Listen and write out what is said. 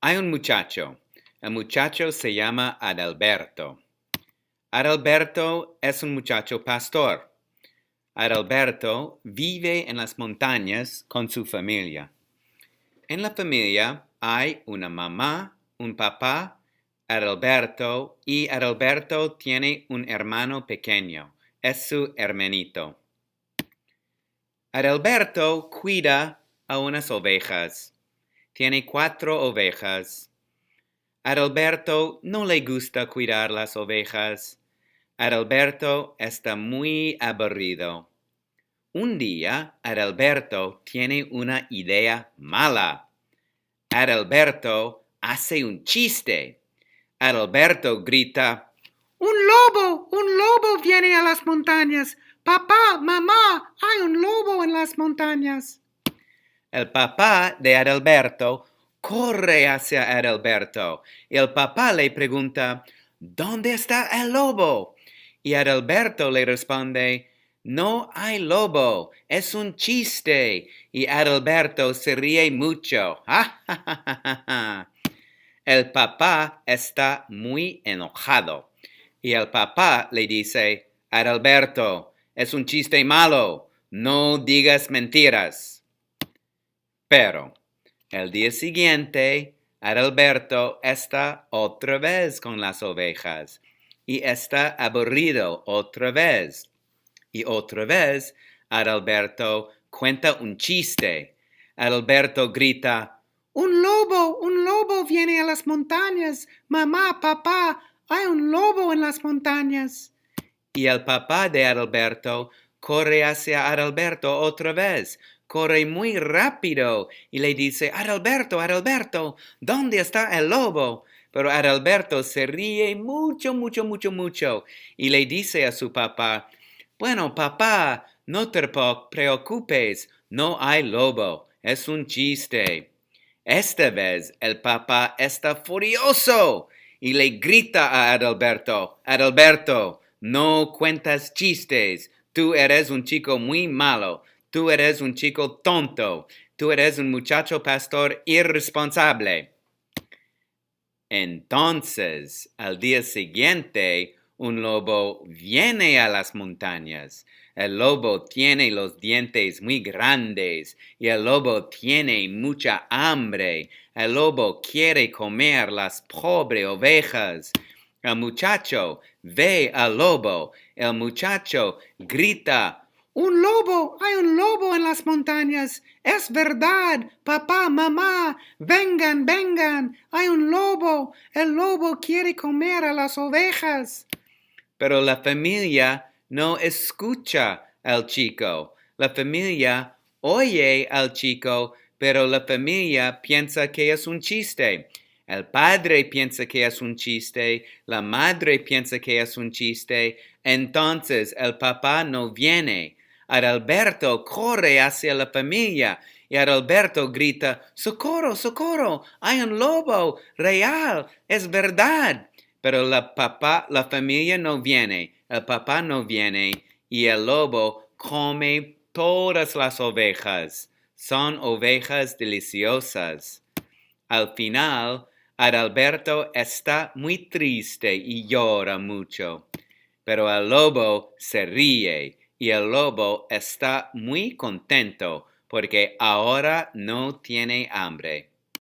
Hay un muchacho. El muchacho se llama Adalberto. Adalberto es un muchacho pastor. Adalberto vive en las montañas con su familia. En la familia hay una mamá, un papá, Adalberto, y Adalberto tiene un hermano pequeño. Es su hermanito. Adalberto cuida a unas ovejas. Tiene 4 ovejas. Adalberto no le gusta cuidar las ovejas. Adalberto está muy aburrido. Un día, Adalberto tiene una idea mala. Adalberto hace un chiste. Adalberto grita: ¡Un lobo viene a las montañas! Papá, mamá, hay un lobo en las montañas. El papá de Adalberto corre hacia Adalberto y el papá le pregunta: ¿Dónde está el lobo? Y Adalberto le responde: No hay lobo, es un chiste. Y Adalberto se ríe mucho. El papá está muy enojado y el papá le dice: Adalberto, es un chiste malo, no digas mentiras. Pero el día siguiente, Adalberto está otra vez con las ovejas y está aburrido otra vez. Y otra vez, Adalberto cuenta un chiste. Adalberto grita: ¡Un lobo viene a las montañas! Mamá, papá, hay un lobo en las montañas. Y el papá de Adalberto corre hacia Adalberto otra vez. Corre muy rápido y le dice: Adalberto, Adalberto, ¿dónde está el lobo? Pero Adalberto se ríe mucho y le dice a su papá: Bueno, papá, no te preocupes, no hay lobo, es un chiste. Esta vez el papá está furioso y le grita a Adalberto: Adalberto, no cuentas chistes, tú eres un chico muy malo, tú eres un chico tonto, tú eres un muchacho pastor irresponsable. Entonces, al día siguiente, un lobo viene a las montañas. El lobo tiene los dientes muy grandes y el lobo tiene mucha hambre. El lobo quiere comer las pobres ovejas. El muchacho ve al lobo. El muchacho grita: Hay un lobo en las montañas. Es verdad, papá, mamá, vengan, hay un lobo. El lobo quiere comer a las ovejas. Pero la familia no escucha al chico. La familia oye al chico, pero la familia piensa que es un chiste. El padre piensa que es un chiste, la madre piensa que es un chiste, entonces el papá no viene. Adalberto corre hacia la familia y Adalberto grita: ¡Socorro, socorro! ¡Hay un lobo real! ¡Es verdad! Pero la familia no viene, el papá no viene y el lobo come todas las ovejas. Son ovejas deliciosas. Al final, Adalberto está muy triste y llora mucho. Pero el lobo se ríe y el lobo está muy contento porque ahora no tiene hambre.